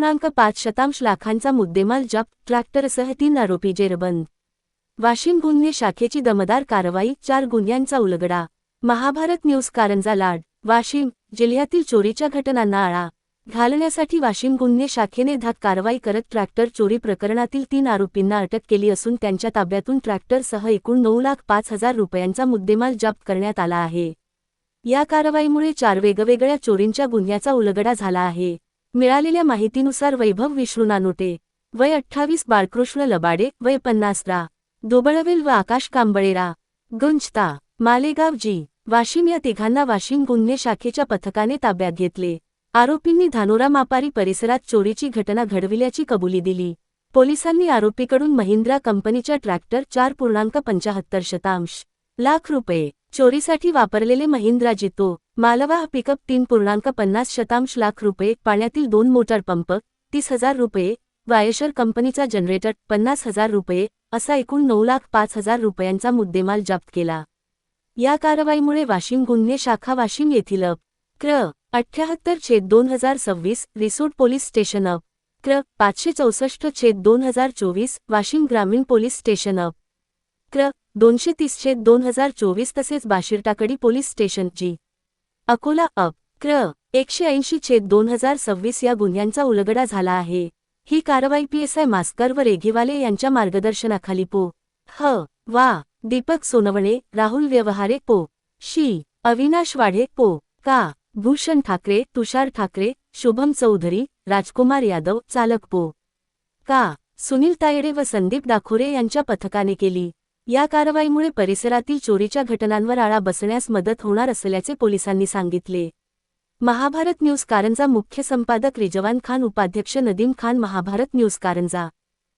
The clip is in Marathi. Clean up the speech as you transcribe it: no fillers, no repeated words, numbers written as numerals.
2.5 लाखांचा मुद्देमाल जप्त, ट्रॅक्टरसह 3 आरोपी जेरबंद. वाशिम गुन्हे शाखेची दमदार कारवाई, 4 गुन्ह्यांचा उलगडा. महाभारत न्यूज कारंजा लाड. वाशिम जिल्ह्यातील चोरीच्या घटनांना आळा घालण्यासाठी वाशिम गुन्हे शाखेने धाक कारवाई करत ट्रॅक्टर चोरी प्रकरणातील 3 आरोपींना अटक केली असून त्यांच्या ताब्यातून ट्रॅक्टरसह एकूण 9,05,000 रुपयांचा मुद्देमाल जप्त करण्यात आला आहे. या कारवाईमुळे 4 वेगवेगळ्या चोरींच्या गुन्ह्याचा उलगडा झाला आहे. मिळालेल्या माहितीनुसार वैभव विष्णू नानोटे वय 28, बाळकृष्ण लबाडे वय 50 रा दोबळवेल व आकाश कांबळेरा गुंजता मालेगाव जी. वाशिम या तिघांना वाशिम गुन्हे शाखेच्या पथकाने ताब्यात घेतले. आरोपींनी धानोरा मापारी परिसरात चोरीची घटना घडविल्याची कबुली दिली. पोलिसांनी आरोपीकडून महिंद्रा कंपनीच्या ट्रॅक्टर 4.75 लाख रुपये, चोरीसाठी वापरलेले महिंद्रा जितो मालवाह पिकअप 3.50 लाख रुपये, पाण्यातील 2 मोटार पंप 30,000 रुपये, वायशर कंपनीचा जनरेटर 50,000 रुपये असा एकूण 9,05,000 रुपयांचा मुद्देमाल जप्त केला. या कारवाईमुळे वाशिम गुन्हे शाखा वाशिम येथील क्र. 78/2026 रिसोड पोलीस स्टेशन क्र. 564/2024 वाशिम ग्रामीण पोलीस स्टेशन क्र. 230/2024 तसेच बाशिरटाकडी पोलीस स्टेशन जी. अकोला क्र. 180/2026 या गुन्ह्यांचा उलगडा झाला आहे. ही कारवाई PSI मास्कर व रेघीवाले यांच्या मार्गदर्शनाखाली पो. वा. दीपक सोनवणे, राहुल व्यवहारे पो. शी. अविनाश वाढे पो. का. भूषण ठाकरे, तुषार ठाकरे, शुभम चौधरी, राजकुमार यादव चालक पो. का. सुनील तायडे व संदीप दाखोरे यांच्या पथकाने केली. या कारवाईमुळे परिसरातील चोरीच्या घटनांवर आळा बसण्यास मदत होणार असल्याचे पोलिसांनी सांगितले. महाभारत न्यूज कारंजा मुख्य संपादक रिजवान खान, उपाध्यक्ष नदीम खान. महाभारत न्यूज कारंजा.